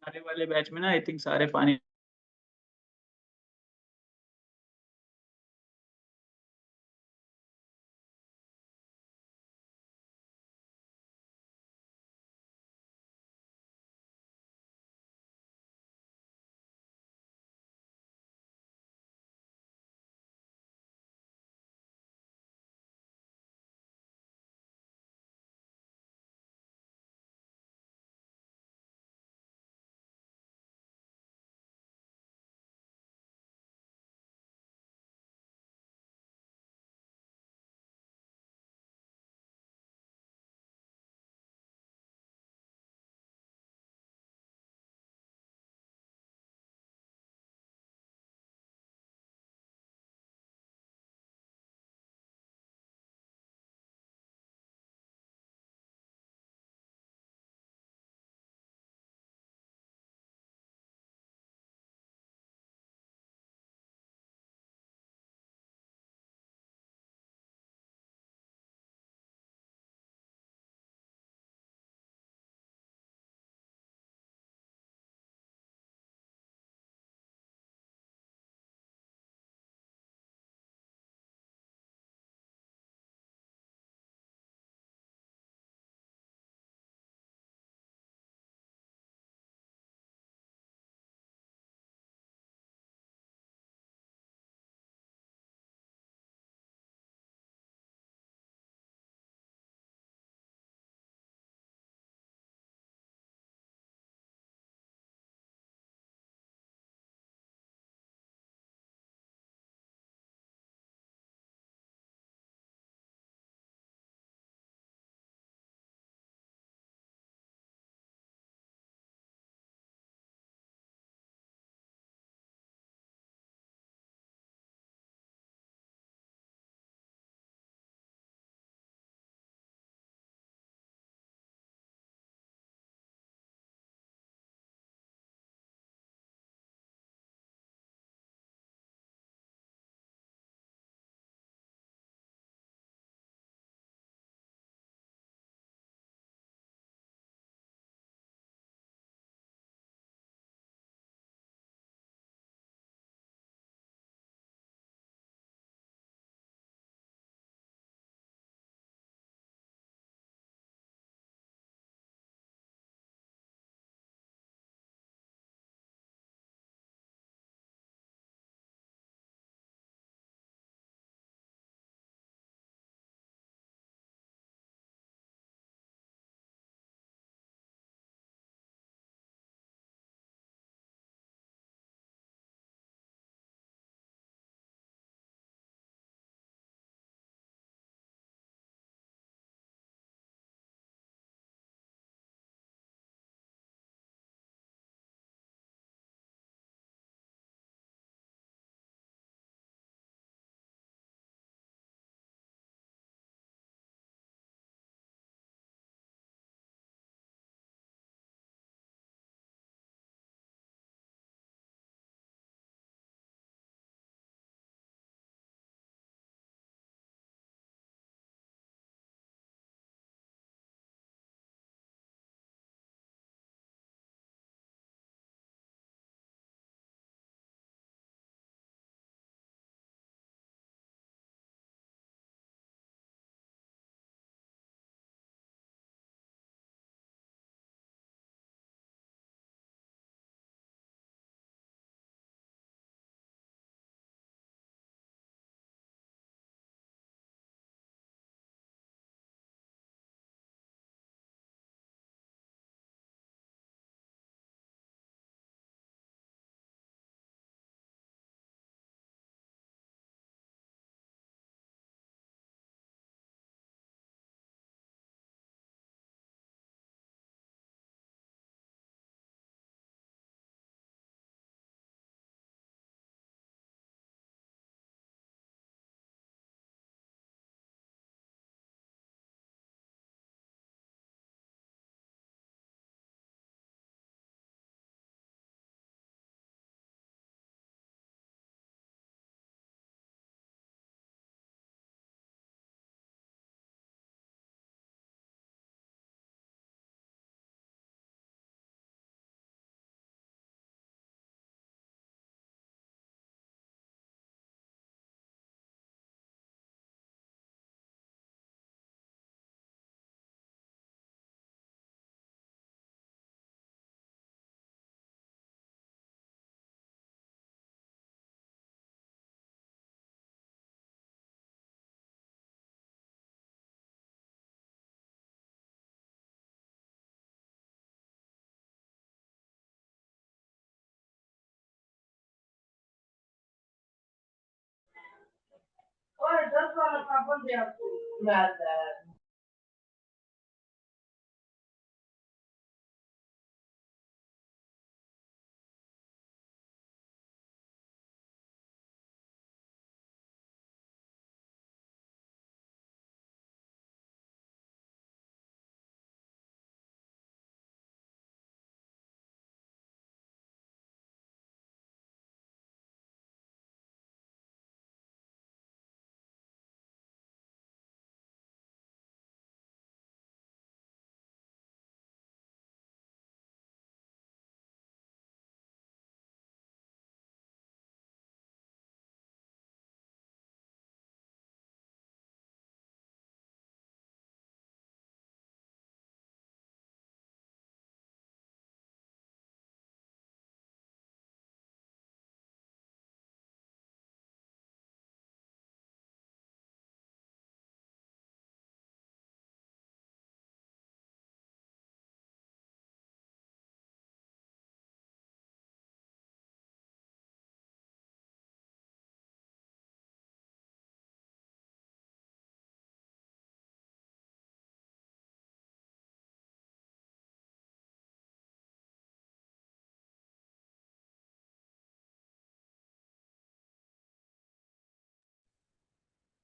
हमारे वाले बैच में ना आई थिंक सारे पानी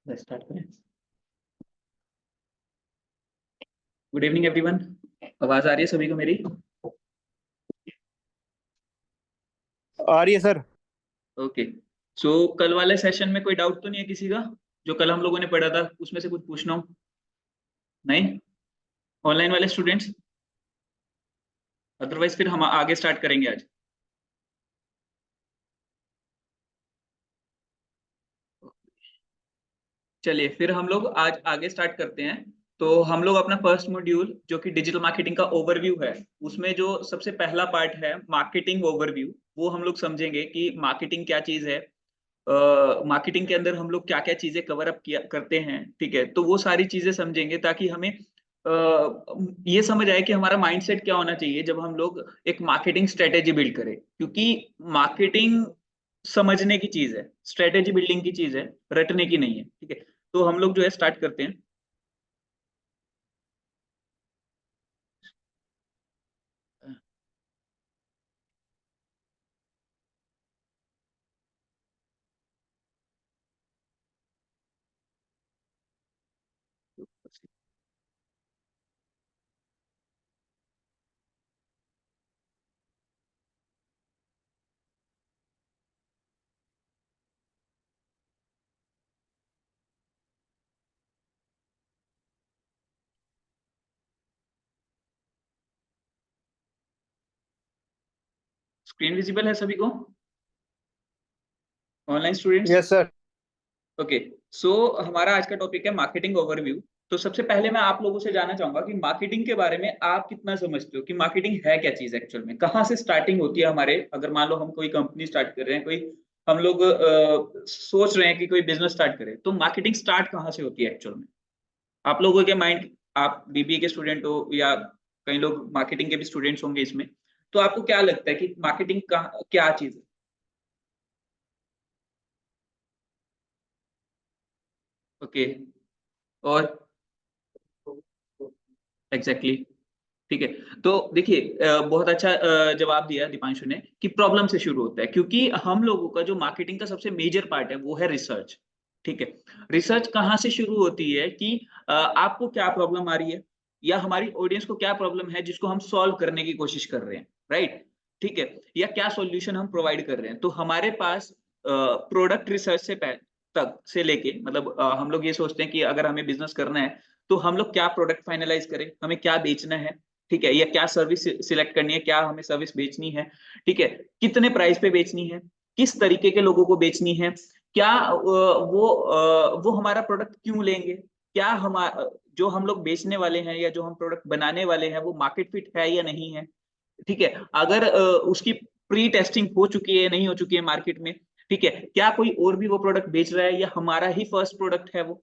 स्टार्ट करें। Good evening everyone. आवाज आ रही है सभी को मेरी? आ रही है सर। ओके। सो कल वाले सेशन में कोई डाउट तो नहीं है किसी का? जो कल हम लोगों ने पढ़ा था उसमें से कुछ पूछना हो? नहीं? ऑनलाइन वाले स्टूडेंट्स? अदरवाइज फिर हम आगे स्टार्ट करेंगे आज। चलिए फिर हम लोग आज आगे स्टार्ट करते हैं। तो हम लोग अपना फर्स्ट मॉड्यूल जो कि डिजिटल मार्केटिंग का ओवरव्यू है, उसमें जो सबसे पहला पार्ट है मार्केटिंग ओवरव्यू, वो हम लोग समझेंगे कि मार्केटिंग क्या चीज है। मार्केटिंग के अंदर हम लोग क्या क्या चीजें कवर अप किया करते हैं, ठीक है? तो वो सारी चीजें समझेंगे ताकि हमें ये समझ आए कि हमारा माइंडसेट क्या होना चाहिए जब हम लोग एक मार्केटिंग स्ट्रेटेजी बिल्ड करें, क्योंकि मार्केटिंग समझने की चीज है, स्ट्रेटेजी बिल्डिंग की चीज है, रटने की नहीं है, ठीक है? तो हम लोग जो है स्टार्ट करते हैं। स्क्रीन विजिबल है सभी को? Online students? Yes sir. Okay. So हमारा आज का टॉपिक है मार्केटिंग ओवरव्यू। तो सबसे पहले मैं आप लोगों से जानना चाहूंगा कि मार्केटिंग के बारे में आप कितना समझते हो कि मार्केटिंग है क्या चीज एक्चुअल में, कहाँ से स्टार्टिंग होती है हमारे, अगर मान लो हम कोई कंपनी स्टार्ट कर रहे हैं, कोई हम लोग सोच रहे हैं कि कोई बिजनेस स्टार्ट करें, तो मार्केटिंग स्टार्ट कहाँ से होती है एक्चुअल में आप लोगों के माइंड? आप बीबीए के स्टूडेंट हो या कई लोग मार्केटिंग के भी स्टूडेंट्स होंगे इसमें, तो आपको क्या लगता है कि मार्केटिंग का क्या चीज है? ओके। और एग्जैक्टली exactly, ठीक है। तो देखिए बहुत अच्छा जवाब दिया दीपांशु ने कि प्रॉब्लम से शुरू होता है, क्योंकि हम लोगों का जो मार्केटिंग का सबसे मेजर पार्ट है वो है रिसर्च, ठीक है? रिसर्च कहाँ से शुरू होती है कि आपको क्या प्रॉब्लम आ रही है या हमारी ऑडियंस को क्या प्रॉब्लम है जिसको हम सॉल्व करने की कोशिश कर रहे हैं, राइट? ठीक है, या क्या सॉल्यूशन हम प्रोवाइड कर रहे हैं। तो हमारे पास प्रोडक्ट रिसर्च से तक से लेके मतलब हम लोग ये सोचते हैं कि अगर हमें बिजनेस करना है तो हम लोग क्या प्रोडक्ट फाइनलाइज करें, हमें क्या बेचना है, ठीक है? या क्या सर्विस सिलेक्ट करनी है, क्या हमें सर्विस बेचनी है, ठीक है? कितने प्राइस पे बेचनी है, किस तरीके के लोगों को बेचनी है, क्या वो हमारा प्रोडक्ट क्यों लेंगे, क्या हम जो हम लोग बेचने वाले हैं या जो हम प्रोडक्ट बनाने वाले हैं वो मार्केट फिट है या नहीं है, ठीक है? अगर उसकी प्री टेस्टिंग हो चुकी है नहीं हो चुकी है मार्केट में, ठीक है? क्या कोई और भी वो प्रोडक्ट बेच रहा है या हमारा ही फर्स्ट प्रोडक्ट है वो,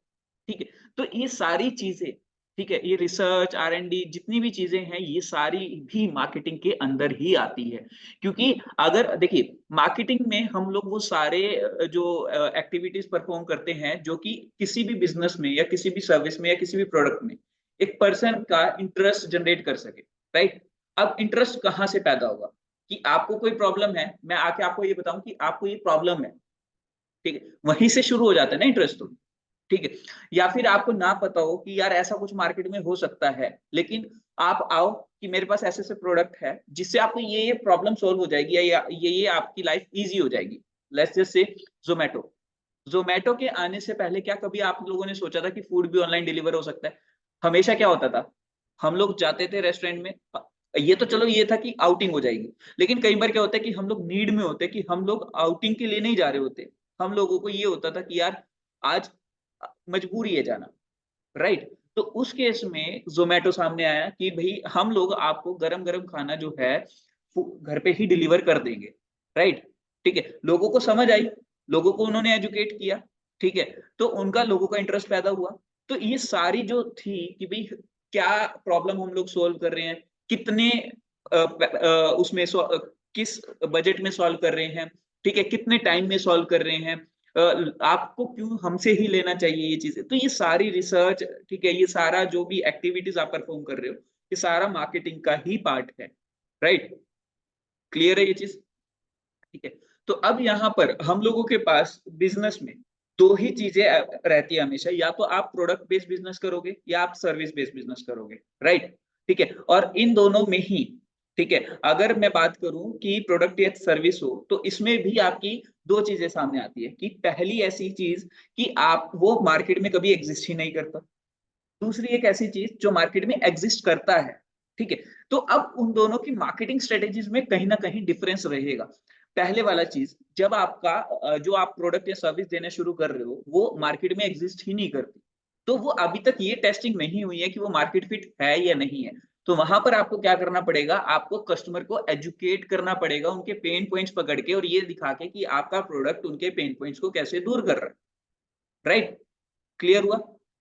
ठीक है? तो ये सारी चीजें ठीक है, ये रिसर्च R&D जितनी भी चीजें हैं ये सारी भी मार्केटिंग के अंदर ही आती है। क्योंकि अगर देखिए मार्केटिंग में हम लोग वो सारे जो एक्टिविटीज परफॉर्म करते हैं जो कि किसी भी बिजनेस में या किसी भी सर्विस में या किसी भी प्रोडक्ट में एक पर्सन का इंटरेस्ट जनरेट कर सके, राइट। अब इंटरेस्ट कहाँ से पैदा होगा कि आपको कोई प्रॉब्लम है, मैं आके आपको ये बताऊं कि आपको ये प्रॉब्लम है, ठीक है, वहीं से शुरू हो जाता है ना इंटरेस्ट तो, ठीक है। या फिर आपको ना पता हो कि यार ऐसा कुछ मार्केट में हो सकता है, लेकिन आप आओ कि मेरे पास ऐसे ऐसे प्रोडक्ट है जिससे आपको ये प्रॉब्लम सॉल्व हो जाएगी या ये आपकी लाइफ इजी हो जाएगी। Let's just say Zomato. Zomato के आने से पहले क्या कभी आप लोगों ने सोचा था कि फूड भी ऑनलाइन डिलीवर हो सकता है? हमेशा क्या होता था, हम लोग जाते थे रेस्टोरेंट में, ये तो चलो ये था कि आउटिंग हो जाएगी, लेकिन कई बार क्या होता है कि हम लोग नीड में होते कि हम लोग आउटिंग के लिए नहीं जा रहे होते, हम लोगों को ये होता था कि यार आज मजबूरी है जाना, राइट। तो उस केस में जोमेटो सामने आया कि भाई हम लोग आपको गरम गरम खाना जो है घर पे ही डिलीवर कर देंगे, राइट। ठीक है, लोगों को समझ आई, लोगों को उन्होंने एजुकेट किया, ठीक है, तो उनका लोगों का इंटरेस्ट पैदा हुआ। तो ये सारी जो थी कि भाई क्या प्रॉब्लम हम लोग सोल्व कर रहे हैं, कितने उसमें किस बजट में सॉल्व कर रहे हैं, ठीक है, कितने टाइम में सॉल्व कर रहे हैं, आपको क्यों हमसे ही लेना चाहिए ये चीजें। तो ये सारी रिसर्च, ठीक है, ये सारा जो भी एक्टिविटीज आप परफॉर्म कर रहे हो ये सारा मार्केटिंग का ही पार्ट है, राइट। क्लियर है ये चीज? ठीक है। तो अब यहाँ पर हम लोगों के पास बिजनेस में दो ही चीजें रहती है हमेशा, या तो आप प्रोडक्ट बेस्ड बिजनेस करोगे या आप सर्विस बेस्ड बिजनेस करोगे, राइट। ठीक है, और इन दोनों में ही, ठीक है, अगर मैं बात करूं कि प्रोडक्ट या सर्विस हो तो इसमें भी आपकी दो चीजें सामने आती है कि पहली ऐसी चीज कि आप वो मार्केट में कभी एग्जिस्ट ही नहीं करता, दूसरी एक ऐसी चीज जो मार्केट में एग्जिस्ट करता है, ठीक है। तो अब उन दोनों की मार्केटिंग स्ट्रेटेजीज में कहीं ना कहीं डिफरेंस रहेगा। पहले वाला चीज, जब आपका जो आप प्रोडक्ट या सर्विस देने शुरू कर रहे हो वो मार्केट में एग्जिस्ट ही नहीं करती, तो वो अभी तक ये टेस्टिंग नहीं हुई है कि वो मार्केट फिट है या नहीं है। तो वहां पर आपको क्या करना पड़ेगा, आपको कस्टमर को एजुकेट करना पड़ेगा उनके पेन पॉइंट्स पकड़ के और ये दिखा के कि आपका प्रोडक्ट उनके पेन पॉइंट्स को कैसे दूर कर रहा है, राइट। क्लियर हुआ?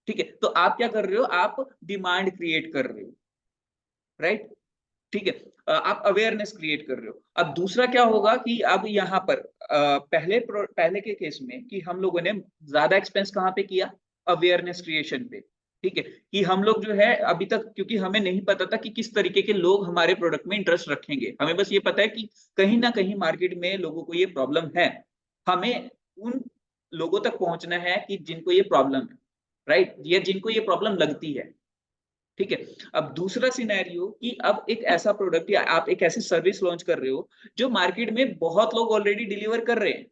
ठीक है, तो आप क्या कर रहे हो, आप डिमांड क्रिएट कर रहे हो, राइट। ठीक है, आप अवेयरनेस क्रिएट कर रहे हो। अब दूसरा क्या होगा कि अब यहाँ पर पहले के केस में कि हम लोगों ने ज्यादा एक्सपेंस कहाँ पे किया, अवेयरनेस क्रिएशन पे, ठीक है, कि हम लोग जो है अभी तक, क्योंकि हमें नहीं पता था कि किस तरीके के लोग हमारे प्रोडक्ट में इंटरेस्ट रखेंगे, हमें बस ये पता है कि कहीं ना कहीं मार्केट में लोगों को ये प्रॉब्लम है, हमें उन लोगों तक पहुंचना है कि जिनको ये प्रॉब्लम है, राइट, या जिनको ये प्रॉब्लम लगती है, ठीक है। अब दूसरा सिनेरियो कि अब एक ऐसा प्रोडक्ट या आप एक ऐसी सर्विस लॉन्च कर रहे हो जो मार्केट में बहुत लोग ऑलरेडी डिलीवर कर रहे हैं,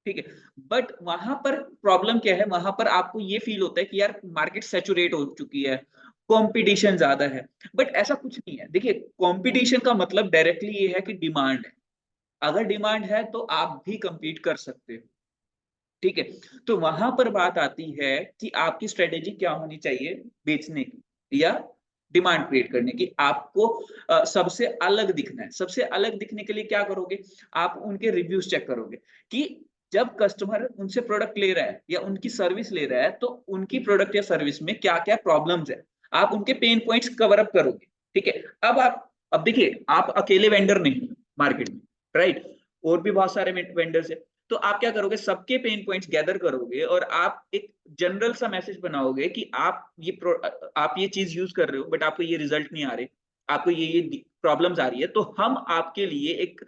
ठीक है, बट वहां पर प्रॉब्लम क्या है, वहां पर आपको ये फील होता है कि यार मार्केट सैचुरेट हो चुकी है, कंपटीशन ज्यादा है। बट ऐसा कुछ नहीं है, देखिए कंपटीशन का मतलब डायरेक्टली ये है कि डिमांड है, अगर डिमांड है तो आप भी compete कर सकते हो, ठीक है। तो वहां पर बात आती है कि आपकी स्ट्रेटेजी क्या होनी चाहिए बेचने की या डिमांड क्रिएट करने की। आपको सबसे अलग दिखना है, सबसे अलग दिखने के लिए क्या करोगे, आप उनके रिव्यूज चेक करोगे कि जब कस्टमर उनसे प्रोडक्ट ले रहा है या उनकी सर्विस ले रहा है तो उनकी प्रोडक्ट या सर्विस में क्या क्या प्रॉब्लम्स है, आप उनके पेन पॉइंट्स कवर अप करोगे, ठीक है। अब देखिए आप अकेले वेंडर नहीं मार्केट में, राइट, और भी बहुत सारे वेंडर्स है। तो आप क्या करोगे, सबके पेन पॉइंट्स गैदर करोगे और आप एक जनरल सा मैसेज बनाओगे कि आप ये चीज यूज कर रहे हो बट आपको ये रिजल्ट नहीं आ रहे, आपको ये प्रॉब्लम्स आ रही है, तो हम आपके लिए एक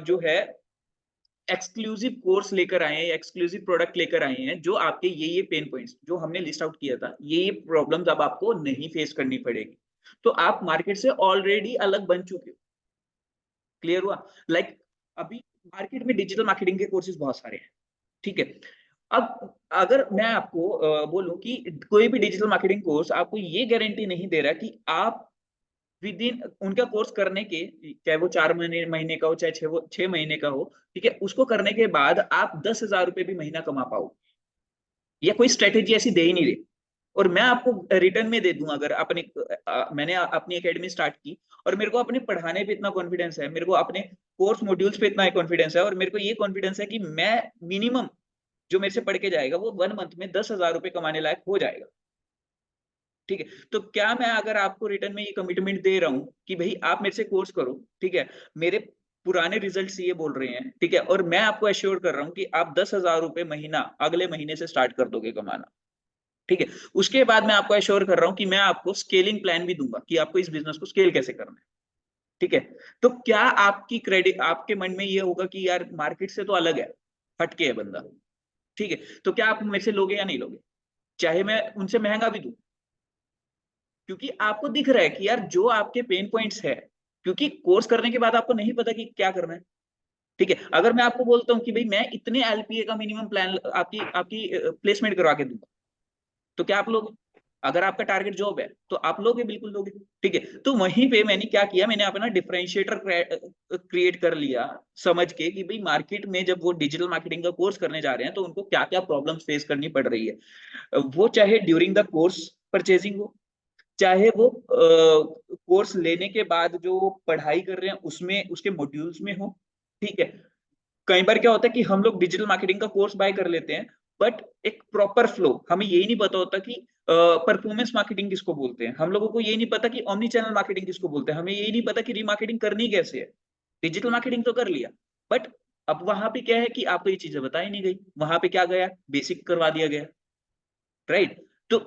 जो है एक्सक्लूसिव कोर्स लेकर आए हैं, एक्सक्लूसिव प्रोडक्ट लेकर आए हैं जो आपके ये पेन पॉइंट्स जो हमने लिस्ट आउट किया था, ये प्रॉब्लम्स अब आपको नहीं फेस करनी पड़ेगी। तो आप मार्केट से ऑलरेडी अलग बन चुके हो। क्लियर हुआ? लाइक अभी मार्केट में डिजिटल मार्केटिंग के कोर्सेज बहुत सारे हैं, ठीक है। अब अगर मैं आपको बोलूं कि कोई भी डिजिटल मार्केटिंग कोर्स आपको ये गारंटी नहीं दे रहा कि आप विद इन उनका कोर्स करने के, चाहे वो 4 महीने महीने का हो चाहे 6 महीने का हो, ठीक है, उसको करने के बाद आप 10,000 रुपए भी महीना कमा पाओ, या कोई स्ट्रेटेजी ऐसी दे ही नहीं रही। और मैं आपको रिटर्न में दे दूं, अगर मैंने अपनी एकेडमी स्टार्ट की और मेरे को अपने पढ़ाने पे इतना कॉन्फिडेंस है, मेरे को अपने कोर्स मॉड्यूल्स पे इतना कॉन्फिडेंस है और मेरे को ये कॉन्फिडेंस है कि मैं मिनिमम जो मेरे से पढ़ के जाएगा वो 1 मंथ में 10,000 रुपए कमाने लायक हो जाएगा, ठीक है। तो क्या मैं अगर आपको रिटर्न में ये कमिटमेंट दे रहा हूँ कि भाई आप मेरे से कोर्स करो, ठीक है, मेरे पुराने रिजल्ट्स ये बोल रहे हैं, ठीक है, और मैं आपको एश्योर कर रहा हूँ कि आप 10,000 रुपए महीना अगले महीने से स्टार्ट कर दोगे कमाना, ठीक है। उसके बाद मैं आपको एश्योर कर रहा हूँ कि मैं आपको स्केलिंग प्लान भी दूंगा कि आपको इस बिजनेस को स्केल कैसे करना है, ठीक है। तो क्या आपकी क्रेडिट, आपके मन में ये होगा कि यार मार्केट से तो अलग है, हटके है बंदा, ठीक है, तो क्या आप मेरे से लोगे या नहीं लोगे, चाहे मैं उनसे महंगा भी दूं, क्योंकि आपको दिख रहा है कि यार जो आपके पेन पॉइंट्स है, क्योंकि कोर्स करने के बाद आपको नहीं पता कि क्या करना है, ठीक है। अगर मैं आपको बोलता हूँ कि भाई मैं इतने एलपीए का मिनिमम प्लान आपकी आपकी प्लेसमेंट करवा के दूंगा, तो क्या आप लोगे? अगर आपका टारगेट जॉब है तो आप लोगे, बिल्कुल लोगे, ठीक है। तो वहीं पे मैंने क्या किया, मैंने अपना डिफरेंशिएटर क्रिएट कर लिया, समझ के कि भाई मार्केट में जब वो डिजिटल मार्केटिंग का कोर्स करने जा रहे हैं तो उनको क्या क्या प्रॉब्लम्स फेस करनी पड़ रही है, वो चाहे ड्यूरिंग द कोर्स परचेजिंग हो, चाहे वो कोर्स लेने के बाद जो पढ़ाई कर रहे हैं उसमें उसके मॉड्यूल्स में हो, ठीक है। कई बार क्या होता है कि हम लोग डिजिटल मार्केटिंग का कोर्स बाय कर लेते हैं, बट एक प्रॉपर फ्लो हमें यही नहीं पता होता कि परफॉर्मेंस मार्केटिंग किसको बोलते हैं, हम लोगों को यही नहीं पता कि ओमनी चैनल मार्केटिंग किसको बोलते हैं, हमें यही नहीं पता कि रीमार्केटिंग करनी कैसे है। डिजिटल मार्केटिंग तो कर लिया, बट अब वहां पे क्या है कि आपको ये चीजें बताई नहीं गई, वहां पे क्या गया, बेसिक करवा दिया गया, राइट। तो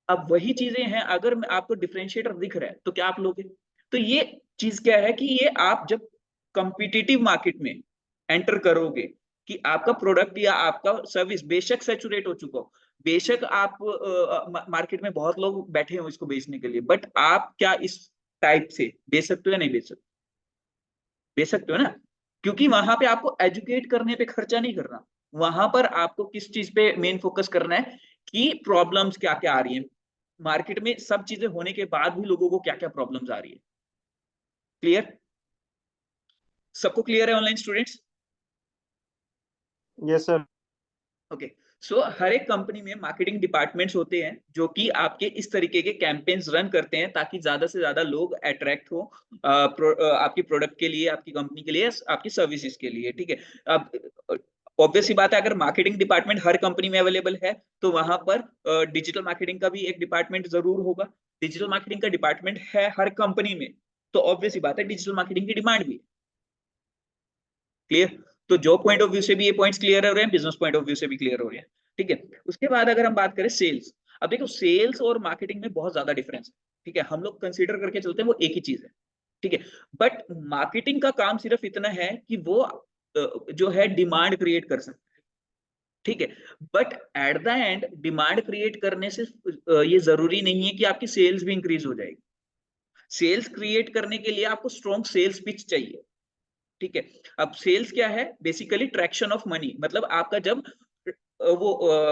अब वही चीजें हैं, अगर आपको डिफरेंशिएटर दिख रहा है तो क्या आप लोगे? तो ये चीज क्या है कि ये आप जब कॉम्पिटिटिव मार्केट में एंटर करोगे कि आपका प्रोडक्ट या आपका सर्विस बेशक सैचुरेट हो चुका हो, बेशक आप मार्केट में बहुत लोग बैठे हो इसको बेचने के लिए, बट आप क्या इस टाइप से बेच सकते हो या नहीं बेच सकते? बेच सकते हो ना, क्योंकि वहां पे आपको एजुकेट करने पे खर्चा नहीं करना, वहां पर आपको किस चीज पे मेन फोकस करना है कि प्रॉब्लम्स क्या क्या आ रही है मार्केट में, सब चीजें होने के बाद भी लोगों को क्या क्या प्रॉब्लम्स आ रही है। क्लियर? सबको क्लियर है online students? Yes sir. Okay. So हर एक कंपनी में मार्केटिंग डिपार्टमेंट्स होते हैं जो कि आपके इस तरीके के कैंपेन्स रन करते हैं ताकि ज्यादा से ज्यादा लोग अट्रैक्ट हो आपकी प्रोडक्ट के लिए, आपकी कंपनी के लिए, आपकी सर्विसेज के लिए, ठीक है। अब ऑब्वियस सी बात है, अगर मार्केटिंग डिपार्टमेंट हर कंपनी में अवेलेबल है तो वहां पर डिजिटल मार्केटिंग का भी एक डिपार्टमेंट जरूर होगा। डिजिटल मार्केटिंग का डिपार्टमेंट है हर कंपनी में, तो ऑब्वियस सी बात है डिजिटल मार्केटिंग की डिमांड भी। क्लियर? तो जॉब पॉइंट ऑफ व्यू से भी ये पॉइंट्स क्लियर हो रहे हैं, बिजनेस पॉइंट ऑफ व्यू से भी क्लियर हो रहे हैं, ठीक है। उसके बाद अगर हम बात करें सेल्स, अब देखो सेल्स और मार्केटिंग में बहुत ज्यादा डिफरेंस है, ठीक है, हम लोग कंसीडर करके चलते हैं वो एक ही चीज है, ठीक है। बट मार्केटिंग का काम सिर्फ इतना है कि वो जो है डिमांड क्रिएट कर सकते हैं, ठीक है। But at the end demand create करने से ये जरूरी नहीं है कि आपकी सेल्स भी इंक्रीज हो जाएगी। सेल्स क्रिएट करने के लिए आपको स्ट्रॉन्ग सेल्स पिच चाहिए, ठीक है। अब सेल्स क्या है, बेसिकली ट्रैक्शन ऑफ मनी, मतलब आपका जब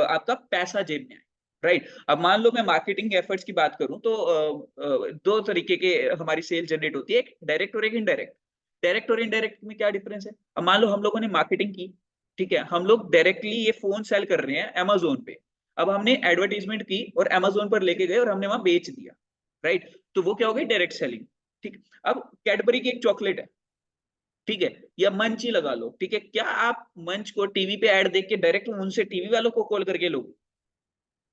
आपका पैसा जेब में आए, राइट। अब मान लो मैं मार्केटिंग एफर्ट्स की बात करूं तो दो तरीके के हमारी सेल जनरेट होती है, एक डायरेक्ट और एक इनडायरेक्ट। डायरेक्ट और इनडायरेक्ट में क्या डिफरेंस है? अब मान लो हम लोगों ने मार्केटिंग की, ठीक है, हम लोग डायरेक्टली ये फोन सेल कर रहे हैं अमेजोन पे, अब हमने एडवर्टीजमेंट की और अमेजोन पर लेके गए और हमने वहां बेच दिया, राइट, तो वो क्या हो गई, डायरेक्ट सेलिंग, ठीक। अब कैडबरी की एक चॉकलेट है, ठीक है, या मंच ही लगा लो, ठीक है, क्या आप मंच को टीवी पे ऐड देख के डायरेक्ट उनसे टीवी वालों को कॉल करके लो?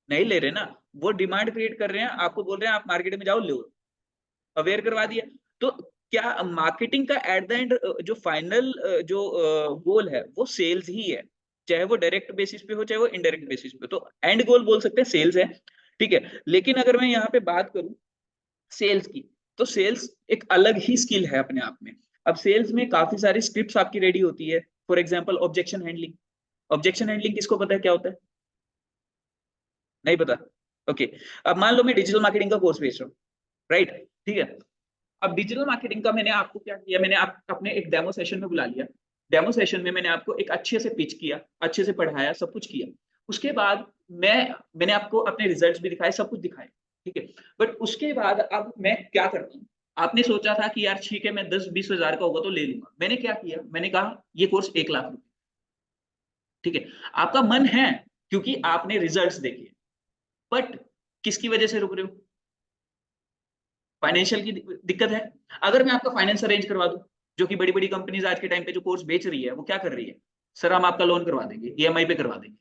नहीं ले रहे ना, वो डिमांड क्रिएट कर रहे हैं, आपको बोल रहे हैं आप मार्केट में जाओ लो, अवेयर करवा दिया। तो क्या मार्केटिंग का एट द एंड जो फाइनल जो गोल है वो सेल्स ही है, चाहे वो डायरेक्ट बेसिस पे हो चाहे वो इनडायरेक्ट बेसिस पे, तो एंड गोल बोल सकते हैं सेल्स है, ठीक है। लेकिन अगर मैं यहाँ पे बात करूं सेल्स की, तो सेल्स एक अलग ही स्किल है अपने आप में। अब सेल्स में काफी सारी स्क्रिप्ट्स आपकी रेडी होती है, for example objection handling. Objection handling किसको पता है क्या होता है? नहीं पता? ओके। अब मान लो मैं डिजिटल मार्केटिंग का कोर्स बेच रहा हूँ, राइट, ठीक है। अब डिजिटल मार्केटिंग का मैंने आपको क्या किया, मैंने अपने एक डेमो सेशन में बुला लिया, डेमो सेशन में मैंने आपको एक अच्छे से पिच किया, अच्छे से पढ़ाया, सब कुछ किया। उसके बाद मैंने आपको अपने रिजल्ट्स भी दिखाए, सब कुछ दिखाए, ठीक है। बट उसके बाद अब मैं क्या करता हूँ, आपने सोचा था कि यार ठीक है मैं 10-20 हजार का होगा तो ले लूंगा, मैंने क्या किया, मैंने कहा ये कोर्स 1 लाख रुपए, ठीक है। आपका मन है क्योंकि आपने रिजल्ट्स देखे, बट किसकी वजह से रुक रहे हो? फाइनेंशियल की दिक्कत है। अगर मैं आपका फाइनेंस अरेंज करवा दूं, जो कि बड़ी बड़ी कंपनीज आज के टाइम पे जो कोर्स बेच रही है वो क्या कर रही है, सर हम आपका लोन करवा देंगे, ईएमआई पे करवा देंगे,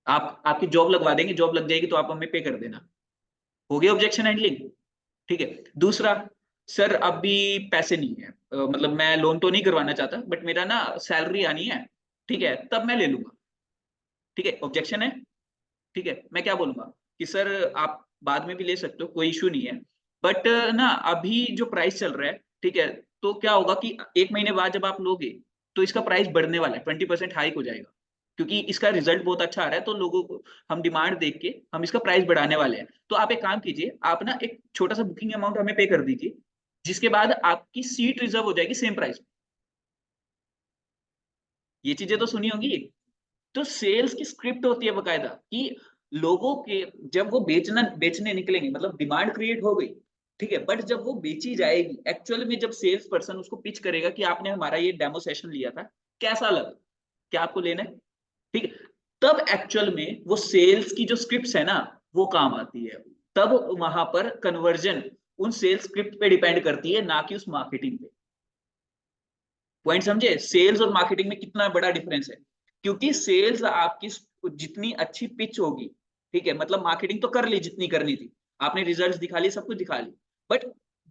आप आपकी जॉब लगवा देंगे, जॉब लग जाएगी तो आप हमें पे कर देना, हो गया ऑब्जेक्शन हैंडलिंग। ठीक है। दूसरा, सर अभी पैसे नहीं है, मतलब मैं लोन तो नहीं करवाना चाहता बट मेरा ना सैलरी आनी है, ठीक है, तब मैं ले लूंगा। ठीक है, ऑब्जेक्शन है। ठीक है, मैं क्या बोलूंगा कि सर आप बाद में भी ले सकते हो, कोई इशू नहीं है, बट ना अभी जो प्राइस चल रहा है, ठीक है, तो क्या होगा कि 1 महीने बाद जब आप लोगे तो इसका प्राइस बढ़ने वाला है, 20% हाइक हो जाएगा, क्योंकि इसका रिजल्ट बहुत अच्छा आ रहा है, तो लोगों को हम डिमांड देख के हम इसका प्राइस बढ़ाने वाले हैं। तो आप एक काम कीजिए, आप ना एक छोटा सा बुकिंग अमाउंट हमें पे कर दीजिए, जिसके बाद आपकी सीट रिजर्व हो जाएगी सेम प्राइस। ये चीजें तो सुनी होंगी। तो सेल्स की स्क्रिप्ट होती है बकायदा कि लोगों के, जब वो बेचने निकलेंगे, मतलब डिमांड क्रिएट हो गई, ठीक है, बट जब वो बेची जाएगी एक्चुअल में, जब सेल्स पर्सन उसको पिच करेगा कि आपने हमारा ये डेमो सेशन लिया था, कैसा लगा, क्या आपको लेना है, ठीक है, तब एक्चुअल में वो सेल्स की जो स्क्रिप्ट है ना, वो काम आती है। तब वहां पर कन्वर्जन उन सेल्स स्क्रिप्ट पे डिपेंड करती है, ना कि उस मार्केटिंग पे। पॉइंट समझे, सेल्स और मार्केटिंग में कितना बड़ा डिफरेंस है। क्योंकि सेल्स आपकी जितनी अच्छी पिच होगी, ठीक है, मतलब मार्केटिंग तो कर ली जितनी करनी थी, आपने रिजल्ट्स दिखा ली, सब कुछ दिखा ली, बट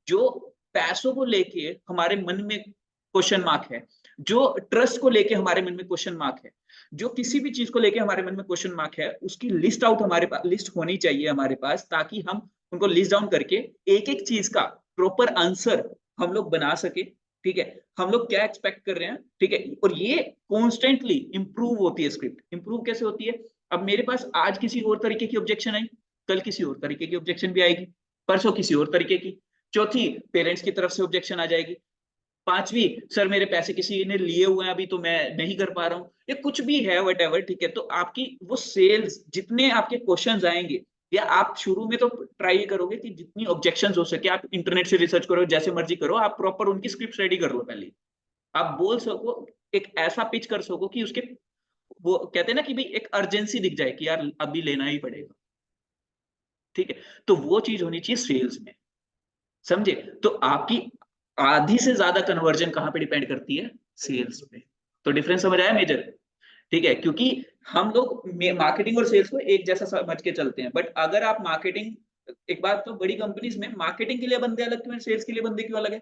जो पैसों को लेके हमारे मन में क्वेश्चन मार्क है, जो ट्रस्ट को लेके हमारे मन में क्वेश्चन मार्क है, जो किसी भी चीज को लेके हमारे मन में क्वेश्चन मार्क है, उसकी लिस्ट आउट हमारे पास, लिस्ट होनी चाहिए हमारे पास, ताकि हम उनको लिस्ट डाउन करके एक एक चीज का प्रॉपर आंसर हम लोग बना सके। ठीक है, हम लोग क्या एक्सपेक्ट कर रहे हैं, ठीक है, और ये कॉन्स्टेंटली इंप्रूव होती है। स्क्रिप्ट इंप्रूव कैसे होती है, अब मेरे पास आज किसी और तरीके की ऑब्जेक्शन आई, कल किसी और तरीके की ऑब्जेक्शन भी आएगी, परसों किसी और तरीके की, चौथी पेरेंट्स की तरफ से ऑब्जेक्शन आ जाएगी, पांचवी सर मेरे पैसे किसी ने लिए हुए हैं अभी तो मैं नहीं कर पा रहा हूँ, ये कुछ भी है वट एवर, ठीक है। तो आपकी वो सेल्स, जितने आपके क्वेश्चंस आएंगे, या आप शुरू में तो ट्राई करोगे कि जितनी ऑब्जेक्शंस हो सके आप इंटरनेट से रिसर्च करो, जैसे मर्जी करो, आप प्रॉपर उनकी स्क्रिप्ट रेडी कर लो पहले, आप बोल सको, एक ऐसा पिच कर सको कि उसके, वो कहते हैं ना कि भाई एक अर्जेंसी दिख जाए कि यार अभी लेना ही पड़ेगा। ठीक है, तो वो चीज होनी चाहिए सेल्स में, समझे। तो आपकी आधी से ज्यादा कन्वर्जन कहां पे डिपेंड करती है, सेल्स पे। तो डिफरेंस समझ आया मेजर, ठीक है, क्योंकि हम लोग मार्केटिंग और सेल्स को एक जैसा समझ के चलते हैं, बट अगर आप मार्केटिंग, एक बात तो, बड़ी कंपनीज में मार्केटिंग के लिए बंदे अलग क्यों है, सेल्स के लिए बंदे क्यों अलग है,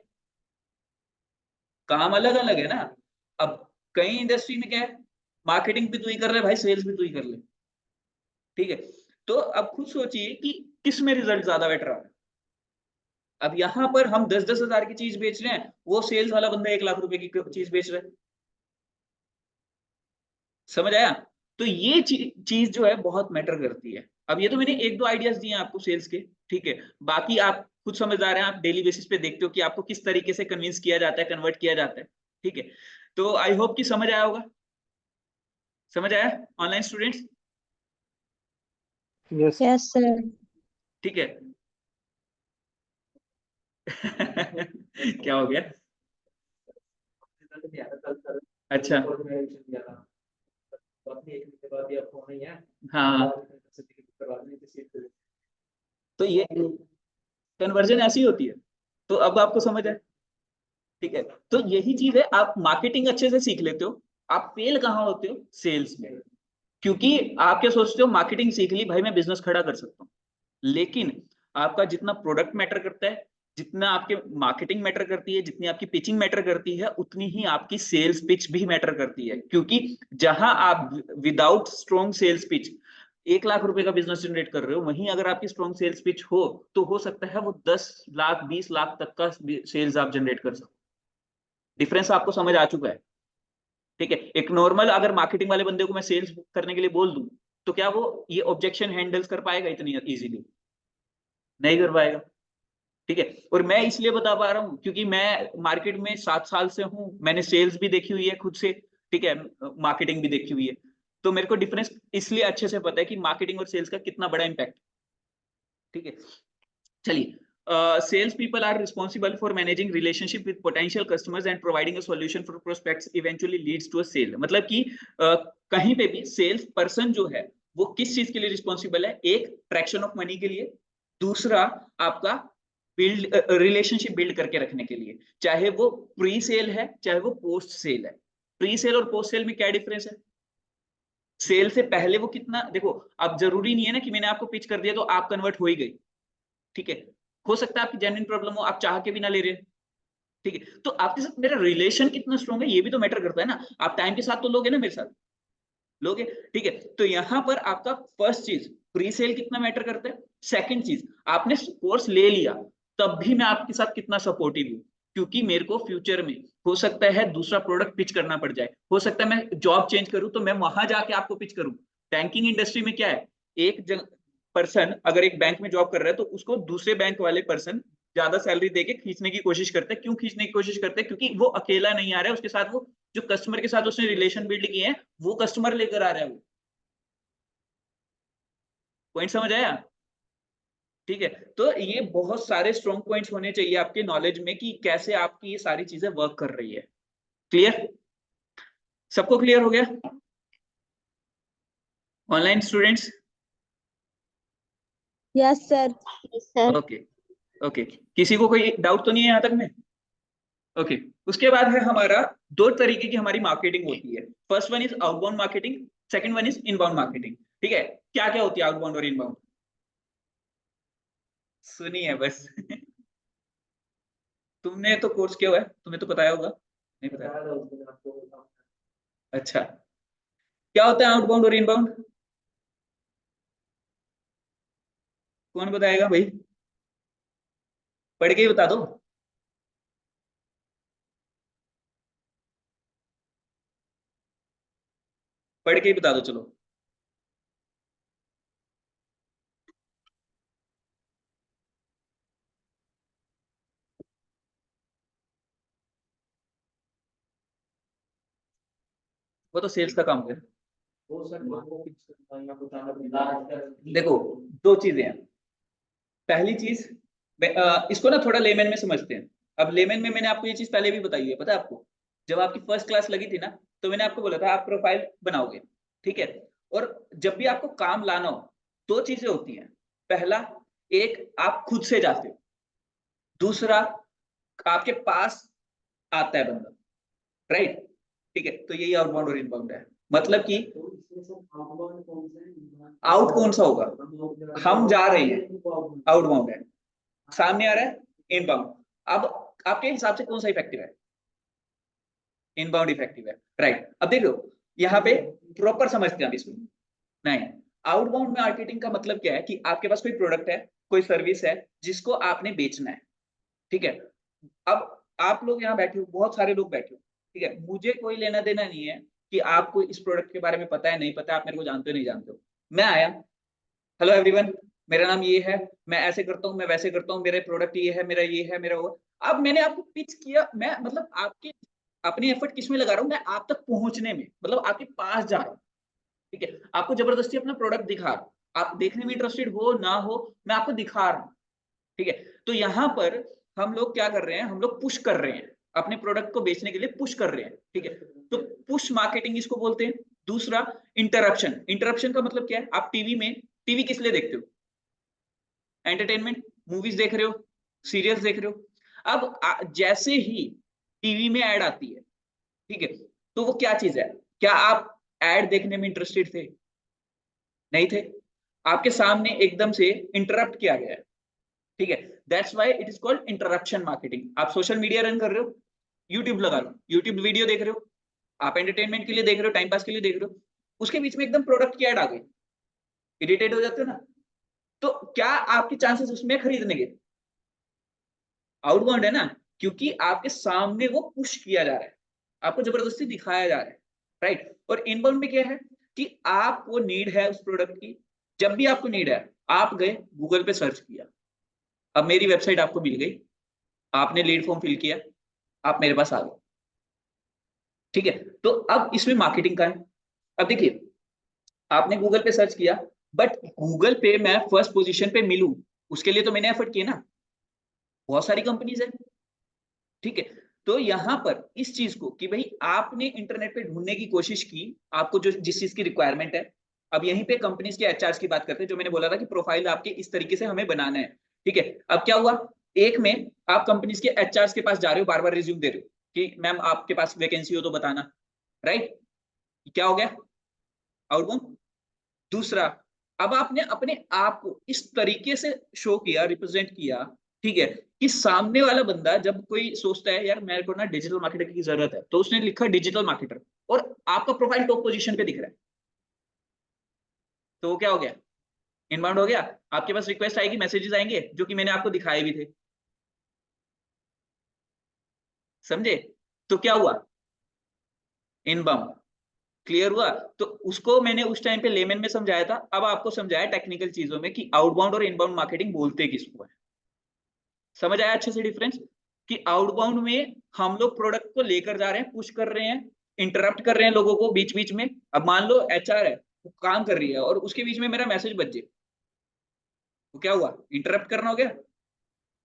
काम अलग अलग है ना। अब कई इंडस्ट्री में क्या है, मार्केटिंग भी तू ही कर रहे भाई, सेल्स भी तू ही कर ले, ठीक है। तो अब खुद सोचिए कि किस में रिजल्ट ज्यादा बेटर आ रहा है। अब यहाँ पर हम 10-10 हजार की चीज बेच रहे हैं, वो सेल्स वाला बंदा 1 लाख रुपए की चीज बेच रहा है, समझ आया। तो ये चीज जो है बहुत मैटर करती है। अब ये तो मैंने एक दो आइडियाज दिए हैं आपको सेल्स के, ठीक है, बाकी आप खुद समझदार हैं, आप डेली बेसिस पे देखते हो कि आपको किस तरीके से कन्विंस किया जाता है, कन्वर्ट किया जाता है, ठीक है। तो आई होप कि समझ आया होगा, समझ आया online students, yes. Yes sir. ठीक है। क्या हो गया, अच्छा, हाँ, तो ये कन्वर्जन ऐसी होती है, तो अब आपको समझ है, ठीक है। तो यही चीज है, आप मार्केटिंग अच्छे से सीख लेते हो, आप फेल कहाँ होते हो, सेल्स में। क्योंकि आप क्या सोचते हो, मार्केटिंग सीख ली भाई मैं बिजनेस खड़ा कर सकता हूँ, लेकिन आपका जितना प्रोडक्ट मैटर करता है, जितना आपके मार्केटिंग मैटर करती है, जितनी आपकी पिचिंग मैटर करती है, उतनी ही आपकी सेल्स पिच भी मैटर करती है। क्योंकि जहां आप without strong sales pitch 1 lakh रुपए का बिजनेस जनरेट कर रहे हो, वहीं अगर आपकी स्ट्रॉन्ग सेल्स पिच हो, तो हो सकता है वो 10 लाख 20 लाख तक का सेल्स आप जनरेट कर सको। डिफरेंस आपको समझ आ चुका है, ठीक है। एक नॉर्मल अगर मार्केटिंग वाले बंदे को मैं सेल्स करने के लिए बोल दूं, तो क्या वो ये ऑब्जेक्शन हैंडल्स कर पाएगा इतनी इजीली, नहीं कर पाएगा, ठीक है। और मैं इसलिए बता पा रहा हूँ क्योंकि मैं मार्केट में 7 साल से हूँ, मैंने सेल्स भी देखी हुई है खुद से, ठीक है, मार्केटिंग भी देखी हुई है, तो मेरे को डिफरेंस इसलिए अच्छे से पता है कि मार्केटिंग और सेल्स का कितना बड़ा इम्पैक्ट, ठीक है। चलिए, sales people are responsible for managing relationship with potential customers and providing a solution for prospects eventually leads to a sale। मतलब कि कहीं पे भी सेल्स पर्सन जो है वो किस चीज के लिए रिस्पॉन्सिबल है, एक ट्रैक्शन ऑफ मनी के लिए, दूसरा आपका बिल्ड रिलेशनशिप बिल्ड करके रखने के लिए, चाहे वो प्री सेल है चाहे वो पोस्ट सेल है। प्री सेल और पोस्ट सेल में क्या डिफरेंस है, सेल से पहले वो कितना, देखो अब जरूरी नहीं है ना कि मैंने आपको पिच कर दिया तो आप कन्वर्ट हो ही गई, ठीक है, हो सकता है आपकी जेन्युइन प्रॉब्लम हो, आप चाह के भी ना ले रहे, ठीक है, तो आपके साथ मेरा रिलेशन कितना स्ट्रॉन्ग है ये भी तो मैटर करता है ना। आप टाइम के साथ तो लोगे ना मेरे साथ, लोगे, ठीक है। तो यहाँ पर आपका फर्स्ट चीज प्री सेल कितना मैटर करता है। सेकंड चीज, आपने कोर्स ले लिया तब भी मैं आपके साथ कितना सपोर्टिव हूँ, क्योंकि मेरे को फ्यूचर में हो सकता है दूसरा प्रोडक्ट पिच करना पड़ जाए, हो सकता है मैं जॉब चेंज करूं तो मैं वहां जाके आपको पिच करूं। बैंकिंग इंडस्ट्री में क्या है, एक पर्सन अगर एक बैंक में जॉब कर रहा है तो उसको दूसरे बैंक वाले पर्सन ज्यादा सैलरी देके खींचने की कोशिश करते हैं। क्यों खींचने की कोशिश करते हैं, क्योंकि वो अकेला नहीं आ रहा है, उसके साथ वो जो कस्टमर के साथ उसने रिलेशन बिल्ड किए हैं वो कस्टमर लेकर आ रहा है वो। पॉइंट समझ आया, ठीक है। तो ये बहुत सारे स्ट्रॉन्ग पॉइंट्स होने चाहिए आपके नॉलेज में कि कैसे आपकी ये सारी चीजें वर्क कर रही है। क्लियर, सबको क्लियर हो गया online students. Yes sir. Yes sir. Okay, okay, किसी को कोई डाउट तो नहीं है यहाँ तक में। ओके, उसके बाद है हमारा दो तरीके की हमारी मार्केटिंग होती है। First one is outbound marketing, second one is inbound marketing. ठीक है, क्या क्या होती है आउटबाउंड और इनबाउंड, सुनिए बस तुमने तो कोर्स किया हुआ है, तुम्हें तो बताया होगा, नहीं बताया, अच्छा। क्या होता है आउटबाउंड और इनबाउंड, कौन बताएगा भाई, पढ़ के ही बता दो। पढ़ के ही बता दो चलो। वो तो सेल्स का काम है। देखो, दो चीजें हैं। पहली चीज, इसको ना थोड़ा लेमन में समझते हैं। अब लेमन में मैंने आपको ये चीज पहले भी बताई है, पता है आपको, जब आपकी फर्स्ट क्लास लगी थी ना तो मैंने आपको बोला था आप प्रोफाइल बनाओगे, ठीक है। और जब भी आपको काम लाना हो दो चीजें होती हैं। पहला, एक आप खुद से जाते हो, दूसरा आपके पास आता है बंदा, राइट। ठीक है, तो यही आउटबाउंड और इनबाउंड है। मतलब कि आउट कौन सा होगा, हम जा रहे हैं, आउटबाउंड है। सामने आ रहा है, इनबाउंड। अब आपके हिसाब से कौन सा इफेक्टिव है, इनबाउंड इफेक्टिव है, राइट। अब देखो यहाँ पे प्रॉपर समझते हैं हम इसमें। नहीं, आउटबाउंड मार्केटिंग का मतलब क्या है कि आपके पास कोई प्रोडक्ट है, कोई सर्विस है जिसको आपने बेचना है, ठीक है। अब आप लोग यहाँ बैठे हो, बहुत सारे लोग बैठे हो, ठीक है, मुझे कोई लेना देना नहीं है कि आपको इस प्रोडक्ट के बारे में पता है नहीं पता है, आप मेरे को जानते हो नहीं जानते हो। मैं आया, हेलो एवरीवन, मेरा नाम ये है, मैं ऐसे करता हूँ, मैं वैसे करता हूँ, मेरे प्रोडक्ट ये है, मेरा ये है, मेरा वो। अब मैंने आपको पिच किया, मैं मतलब आपके अपनी एफर्ट किस में लगा रहा हूँ, मैं आप तक पहुंचने में, मतलब आपके पास जा रहा हूँ, ठीक है। आपको जबरदस्ती अपना प्रोडक्ट दिखा रहा हूँ, आप देखने में इंटरेस्टेड हो ना हो, मैं आपको दिखा रहा हूँ, ठीक है। तो यहाँ पर हम लोग क्या कर रहे हैं, हम लोग पुश कर रहे हैं, अपने प्रोडक्ट को बेचने के लिए पुश कर रहे हैं, ठीक है। तो पुश मार्केटिंग इसको बोलते हैं। दूसरा, इंटरप्शन। इंटरप्शन का मतलब क्या है, आप टीवी में, टीवी किस लिए देखते हो, एंटरटेनमेट, मूवीज देख रहे हो, सीरियल्स देख रहे हो। अब जैसे ही टीवी में ऐड आती है, ठीक है, तो वो क्या चीज है, क्या आप ऐड देखने में इंटरेस्टेड थे, नहीं थे। आपके सामने एकदम से इंटरप्ट किया गया है, ठीक है। That's why it is called interruption marketing. आप सोशल मीडिया रन कर रहे हो, यूट्यूब लगा लो, यूट्यूब वीडियो देख रहे हो, आप एंटरटेनमेंट के लिए देख रहे हो, टाइम पास के लिए देख रहे हो, उसके बीच में एकदम प्रोडक्ट की ऐड आ गई, इरिटेट हो जाते हो ना। तो क्या आपके चांसेस उसमें खरीदने के, आउटबाउंड है ना, क्योंकि आपके सामने वो पुश किया जा रहा है, आपको जबरदस्ती दिखाया जा रहा है, राइट। और इनबाउंड में क्या है कि आपको नीड है उस प्रोडक्ट की, जब भी आपको नीड है आप गए गूगल पे सर्च किया, अब मेरी वेबसाइट आपको मिल गई, आपने लीड फॉर्म फिल किया, आप मेरे पास आ गए, ठीक है। तो अब इसमें मार्केटिंग का है। अब देखिए, आपने गूगल पे सर्च किया, बट गूगल पे मैं फर्स्ट पोजीशन पे मिलूं उसके लिए तो मैंने एफर्ट किया ना, बहुत सारी कंपनीज है, ठीक है। तो यहाँ पर इस चीज को कि भाई आपने इंटरनेट पे ढूंढने की कोशिश की, आपको जो जिस चीज की रिक्वायरमेंट है। अब यहीं पे कंपनीज के एचआर की बात करते हैं, जो मैंने बोला था कि प्रोफाइल आपके इस तरीके से हमें बनाना है, ठीक है। अब क्या हुआ, एक में आप कंपनीज के एचआर के पास जा रहे हो, बार बार रिज्यूम दे रहे हो कि मैम आपके पास वैकेंसी हो तो बताना, राइट। क्या हो गया, आउटबाउंड। दूसरा, अब आपने अपने आप को इस तरीके से शो किया, रिप्रेजेंट किया, ठीक है, कि सामने वाला बंदा जब कोई सोचता है यार मेरे को ना डिजिटल मार्केटर की जरूरत है, तो उसने लिखा डिजिटल मार्केटर और आपका प्रोफाइल टॉप पोजीशन पे दिख रहा है, तो वो क्या हो गया, इनबाउंड हो गया। आपके पास रिक्वेस्ट आएगी, मैसेजेस आएंगे जो कि मैंने आपको दिखाए भी थे, समझे? तो क्या हुआ, इनबाउंड। क्लियर हुआ? तो उसको मैंने उस टाइम पे लेमन में समझाया था, अब आपको समझाया टेक्निकल चीजों में कि आउटबाउंड और इनबाउंड मार्केटिंग बोलते किसको है। समझ आया अच्छे से डिफरेंस? कि आउटबाउंड में हम लोग प्रोडक्ट को लेकर जा रहे हैं, पुश कर रहे हैं, इंटरप्ट कर रहे हैं लोगों को बीच बीच में। अब मान लो एचआर है, वो काम कर रही है और उसके बीच में मेरा मैसेज बज जाए, तो क्या हुआ, इंटरप्ट करना हो गया।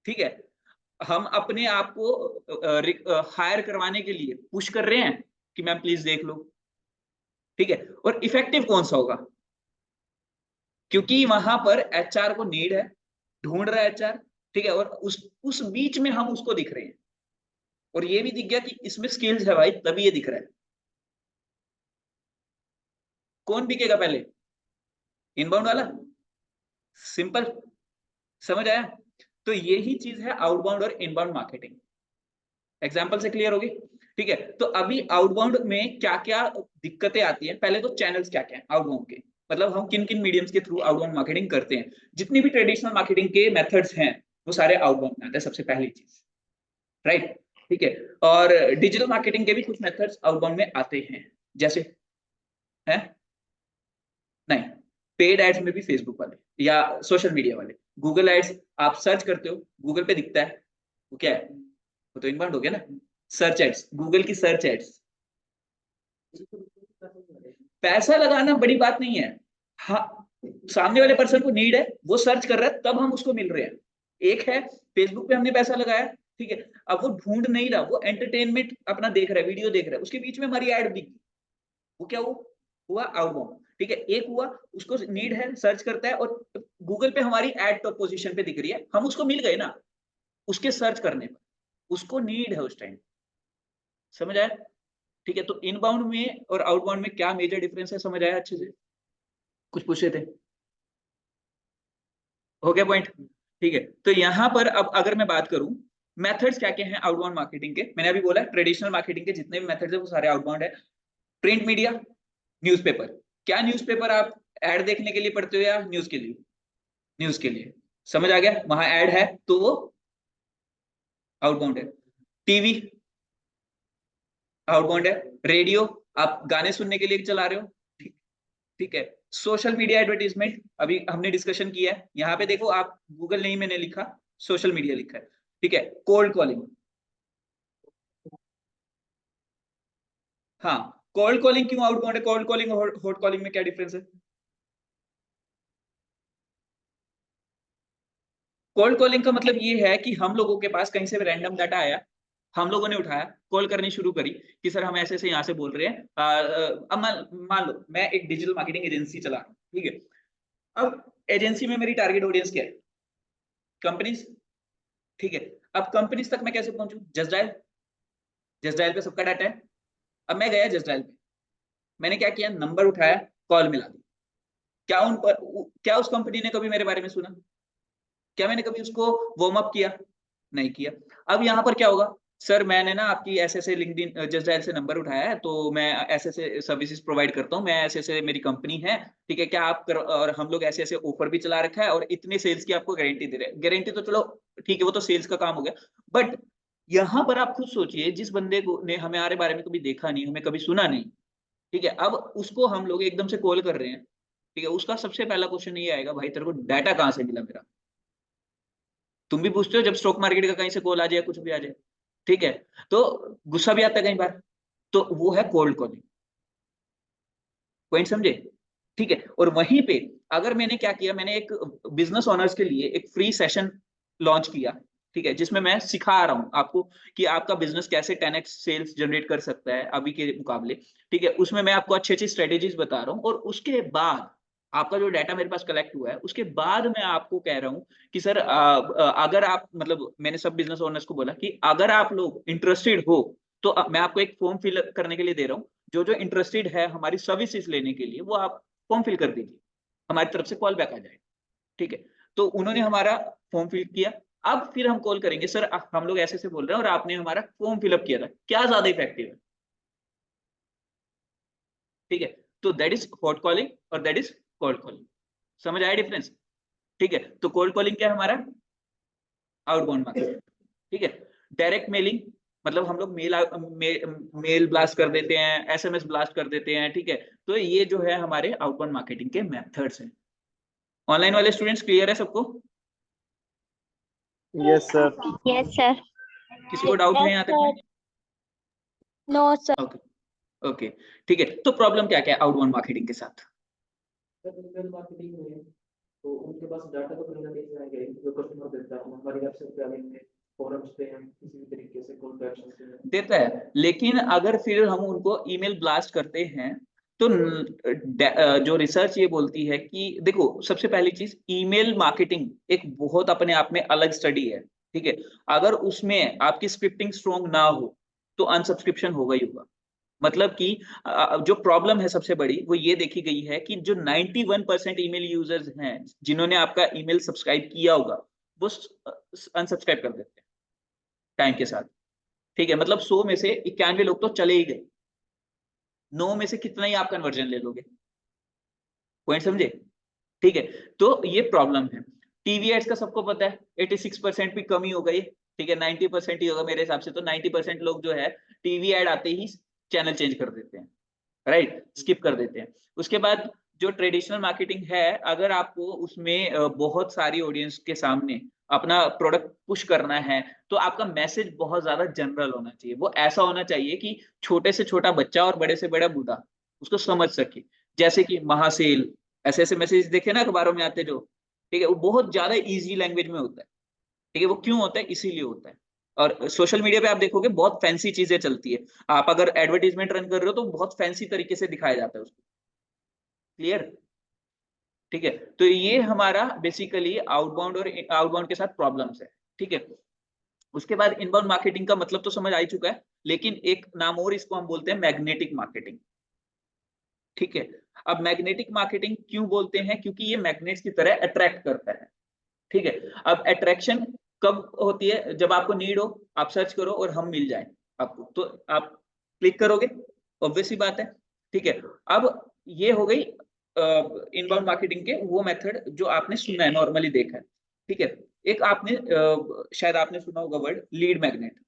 ठीक है, हम अपने आप को हायर करवाने के लिए पुश कर रहे हैं कि मैम प्लीज देख लो। ठीक है, और इफेक्टिव कौन सा होगा, क्योंकि वहां पर एचआर को नीड है, ढूंढ रहा है एचआर। ठीक है, और उस बीच में हम उसको दिख रहे हैं, और ये भी दिख गया कि इसमें स्किल्स है भाई, तभी ये दिख रहा है। कौन दिखेगा पहले, इनबाउंड वाला? सिंपल, समझ आया? तो यही चीज है आउटबाउंड और इनबाउंड मार्केटिंग। एग्जाम्पल से क्लियर होगी? ठीक है, तो अभी आउटबाउंड में क्या क्या दिक्कतें आती हैं, पहले तो चैनल्स क्या क्या है आउटबाउंड के, मतलब हम किन किन मीडियम्स के थ्रू आउटबाउंड मार्केटिंग करते हैं। जितनी भी ट्रेडिशनल मार्केटिंग के मेथड्स हैं वो सारे आउटबाउंड में आते हैं, सबसे पहली चीज, राइट? ठीक है, और डिजिटल मार्केटिंग के भी कुछ मेथड्स आउटबाउंड में आते हैं, जैसे है नहीं, पेड एड्स में भी फेसबुक वाले या सोशल मीडिया वाले, गूगल एड्स आप सर्च करते हो, गूगल पे दिखता है, वो क्या है, वो तो इनबाउंड हो गया ना। सर्च एड्स, गूगल की सर्च एड्स, पैसा लगाना बड़ी बात नहीं है। हाँ, सामने वाले पर्सन को नीड है, वो सर्च कर रहा है, तब हम उसको मिल रहे हैं। एक है फेसबुक पे हमने पैसा लगाया, ठीक है, अब वो ढूंढ नहीं रहा, वो एंटरटेनमेंट अपना देख रहा है, वीडियो देख रहा है, उसके बीच में हमारी एड दिख गई, वो क्या हुआ आउटबाउंड। ठीक है, एक हुआ उसको नीड है, सर्च करता है और गूगल पे हमारी एड टॉप पोजीशन पे दिख रही है, हम उसको मिल गए ना उसके सर्च करने पर, उसको नीड है उस टाइम। समझ आया? ठीक है, तो इनबाउंड में और आउटबाउंड में क्या मेजर डिफरेंस है, समझ आया अच्छे से? कुछ पूछे थे, हो गया पॉइंट? ठीक है, तो यहां पर अब अगर मैं बात करूं मेथड्स क्या क्या हैं आउटबाउंड मार्केटिंग के, मैंने अभी बोला ट्रेडिशनल मार्केटिंग के जितने भी मेथड्स है वो सारे आउटबाउंड है। प्रिंट मीडिया, न्यूज़पेपर, क्या न्यूज़पेपर आप एड देखने के लिए पढ़ते हो या न्यूज के लिए? न्यूज के लिए, समझ आ गया, वहां एड है तो वो आउटबाउंड है। टीवी आउटबाउंड है, रेडियो आप गाने सुनने के लिए चला रहे हो, ठीक, ठीक है। सोशल मीडिया एडवर्टीजमेंट अभी हमने डिस्कशन किया है, यहाँ पे देखो आप गूगल नहीं मैंने लिखा, सोशल मीडिया लिखा है। ठीक है, कोल्ड कॉलिंग, हाँ, कोल्ड कॉलिंग क्यों आउटबाउंड है, कोल्ड कॉलिंग और हॉट कॉलिंग में क्या डिफरेंस है? कोल्ड कॉलिंग का मतलब ये है कि हम लोगों के पास कहीं से रैंडम डाटा आया, हम लोगों ने उठाया, कॉल करनी शुरू करी कि सर हम ऐसे ऐसे यहाँ से बोल रहे हैं। अब मान लो मैं एक डिजिटल मार्केटिंग एजेंसी चला रहा हूँ, ठीक है, अब एजेंसी में मेरी टारगेट ऑडियंस क्या है, कंपनीज। ठीक है, अब कंपनीज तक मैं कैसे पहुंचू, जस्ट डायल, जस्ट डायल पे सबका डाटा है। अब मैं गया जस्ट डायल पे, मैंने क्या किया, नंबर उठाया, कॉल मिला दी। क्या उन पर क्या उस कंपनी ने कभी मेरे बारे में सुना, क्या मैंने कभी उसको वार्म अप किया, नहीं किया। अब यहाँ पर क्या होगा, सर मैंने ना आपकी ऐसे ऐसे लिंक्डइन जस्ट डायल से नंबर उठाया है, तो मैं ऐसे ऐसे सर्विसेज प्रोवाइड करता हूँ, मैं ऐसे ऐसे मेरी कंपनी है, ठीक है, क्या आप और हम लोग ऐसे ऐसे ऑफर भी चला रखा है और इतने सेल्स की आपको गारंटी दे रहे हैं। गारंटी तो चलो ठीक है, वो तो सेल्स का काम हो गया, बट यहाँ पर आप खुद सोचिए, जिस बंदे को ने हमारे बारे में कभी देखा नहीं, हमें कभी सुना नहीं, ठीक है, अब उसको हम लोग एकदम से कॉल कर रहे हैं, ठीक है, उसका सबसे पहला क्वेश्चन ये आएगा, भाई तेरे को डाटा कहाँ से मिला मेरा? तुम भी पूछते हो जब स्टॉक मार्केट का कहीं से कॉल आ जाए, कुछ भी आ जाए, ठीक है, तो गुस्सा भी आता है कई बार, तो वो है कोल्ड कॉलिंग। पॉइंट समझे? ठीक है, और वहीं पे अगर मैंने क्या किया, मैंने एक बिजनेस ओनर्स के लिए एक फ्री सेशन लॉन्च किया, ठीक है, जिसमें मैं सिखा रहा हूं आपको कि आपका बिजनेस कैसे 10x सेल्स जनरेट कर सकता है अभी के मुकाबले। ठीक है, उसमें मैं आपको अच्छी अच्छी स्ट्रेटेजीज बता रहा हूँ, और उसके बाद आपका जो डाटा मेरे पास कलेक्ट हुआ है, उसके बाद मैं आपको कह रहा हूँ कि सर अगर आप, मतलब मैंने सब बिजनेस ओनर्स को बोला कि अगर आप लोग इंटरेस्टेड हो तो मैं आपको एक फॉर्म फिल करने के लिए दे रहा हूँ, जो जो इंटरेस्टेड है हमारी सर्विसेज लेने के लिए वो आप फॉर्म फिल कर दीजिए। हमारी तरफ से कॉल बैक आ जाएगा। ठीक है, तो उन्होंने हमारा फॉर्म फिल किया। अब फिर हम कॉल करेंगे, सर हम लोग ऐसे बोल रहे हैं और आपने हमारा फॉर्म फिलअप किया था, क्या ज्यादा इफेक्टिव है? ठीक है, तो दैट इज हॉट कॉलिंग और दैट इज कोल्ड कॉलिंग। समझ आया डिफरेंस? ठीक है, तो कोल्ड कॉलिंग क्या है हमारा? Outbound marketing. ठीक है, डायरेक्ट मेलिंग मतलब हम लोग मेल ब्लास्ट कर देते हैं, एसएमएस ब्लास्ट कर देते हैं। ठीक है, तो ये जो है हमारे आउटबाउंड मार्केटिंग के मेथड्स हैं। ऑनलाइन वाले स्टूडेंट्स क्लियर है सबको? Yes sir. Yes, sir. किसी को डाउट है Yes, यहाँ तक sir. में? No, sir. ओके ओके, ठीक है, तो प्रॉब्लम क्या क्या है आउटबाउंड मार्केटिंग के साथ? ईमेल मार्केटिंग में तो उनके पास डाटा तो कहीं ना कहीं से आएगा ही, जो कस्टमर देता है, हम हमारी वेबसाइट पे आएंगे, फोरम्स पे हम किसी भी तरीके से कॉल टू एक्शन से देता है, लेकिन अगर फिर हम उनको ईमेल ब्लास्ट करते हैं तो जो रिसर्च ये बोलती है कि देखो, सबसे पहली चीज ईमेल मार्केटिंग एक बहुत अपने आप में अलग स्टडी है। ठीक है, अगर उसमें आपकी स्क्रिप्टिंग स्ट्रॉन्ग ना हो तो अनसब्सक्रिप्शन होगा ही होगा। मतलब कि जो प्रॉब्लम है सबसे बड़ी वो ये देखी गई है कि जो 91% ईमेल यूजर्स हैं जिन्होंने आपका ईमेल सब्सक्राइब किया होगा वो अनसब्सक्राइब कर देते हैं टाइम के साथ। ठीक है, मतलब 100 में से 91 लोग तो चले ही गए, 9 में से कितना ही आप कन्वर्जन ले लोगे? पॉइंट समझे? ठीक है, तो ये प्रॉब्लम है। टीवी एड्स का सबको पता है 86% भी कम ही होगा ये। ठीक है, 90% ही होगा मेरे हिसाब से, तो 90% लोग जो है टीवी एड आते ही चैनल चेंज कर देते हैं, राइट, स्किप कर देते हैं। उसके बाद जो ट्रेडिशनल मार्केटिंग है, अगर आपको उसमें बहुत सारी ऑडियंस के सामने अपना प्रोडक्ट पुश करना है तो आपका मैसेज बहुत ज्यादा जनरल होना चाहिए। वो ऐसा होना चाहिए कि छोटे से छोटा बच्चा और बड़े से बड़ा बूढ़ा उसको समझ सके। जैसे कि महासेल, ऐसे ऐसे मैसेज देखे ना अखबारों में आते जो, ठीक है, वो बहुत ज्यादा इजी लैंग्वेज में होता है। ठीक है, वो क्यों होता है? इसीलिए होता है। और सोशल मीडिया पे आप देखोगे बहुत फैंसी चीजें चलती है। आप अगर एडवर्टीजमेंट रन कर रहे हो तो बहुत फैंसी तरीके से दिखाया जाता है उसको। क्लियर? ठीक है, तो ये हमारा बेसिकली आउटबाउंड और आउटबाउंड के साथ प्रॉब्लम्स है। ठीक है, उसके बाद इनबाउंड मार्केटिंग का मतलब तो समझ आ ही चुका है, लेकिन एक नाम और इसको हम बोलते हैं मैग्नेटिक मार्केटिंग। ठीक है, अब मैग्नेटिक मार्केटिंग क्यों बोलते हैं? क्योंकि ये मैग्नेट्स की तरह अट्रैक्ट करता है। ठीक है, अब अट्रैक्शन कब होती है? जब आपको नीड हो, आप सर्च करो और हम मिल जाए आपको, तो आप क्लिक करोगे, ऑब्वियस सी बात है। ठीक है, अब ये हो गई इनबाउंड मार्केटिंग के वो मेथड जो आपने सुना है, नॉर्मली देखा है। ठीक है, एक आपने शायद आपने सुना होगा word lead magnet.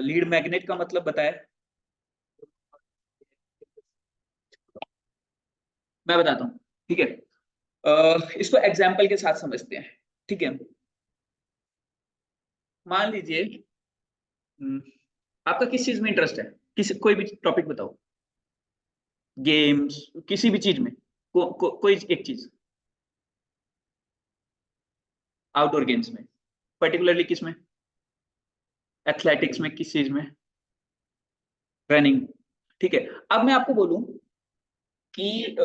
Lead magnet का मतलब बताया, मैं बताता हूँ। ठीक है, इसको एग्जाम्पल के साथ समझते हैं। ठीक है, मान लीजिए आपका किस चीज में इंटरेस्ट है, किसी कोई भी टॉपिक बताओ, गेम्स, किसी भी चीज में, कोई एक चीज, आउटडोर गेम्स में, पर्टिकुलरली किस में? एथलेटिक्स में, किस चीज में? रनिंग। ठीक है, अब मैं आपको बोलूं कि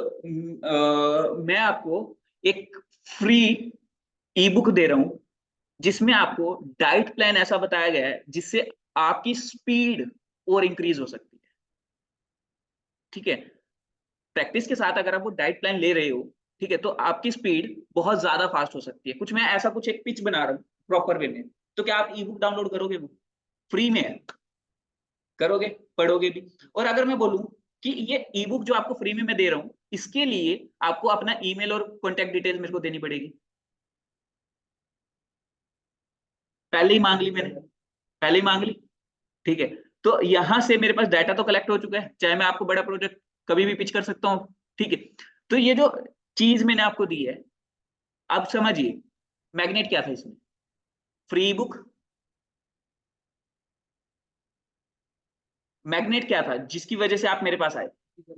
मैं आपको एक फ्री ई बुक दे रहा हूं जिसमें आपको डाइट प्लान ऐसा बताया गया है जिससे आपकी स्पीड और इंक्रीज हो सकती है। ठीक है, प्रैक्टिस के साथ अगर आप वो डाइट प्लान ले रहे हो, ठीक है, तो आपकी स्पीड बहुत ज्यादा फास्ट हो सकती है। कुछ मैं ऐसा कुछ एक पिच बना रहा हूँ प्रॉपर वे में, तो क्या आप ई बुक डाउनलोड करोगे? वो फ्री में है, करोगे, पढ़ोगे भी। और अगर मैं बोलूं कि ये ई बुक जो आपको फ्री में मैं दे रहा हूं, इसके लिए आपको अपना ईमेल और कॉन्टेक्ट डिटेल्स मेरे को देनी पड़ेगी। पहले ही मांग ली मैंने, पहले ही मांग ली। ठीक है, तो यहां से मेरे पास डाटा तो कलेक्ट हो चुका है, चाहे मैं आपको बड़ा प्रोजेक्ट कभी भी पिच कर सकता हूँ। ठीक है, तो ये जो चीज मैंने आपको दी है, अब समझिए मैग्नेट क्या था इसमें? Free book. मैग्नेट क्या था जिसकी वजह से आप मेरे पास आए?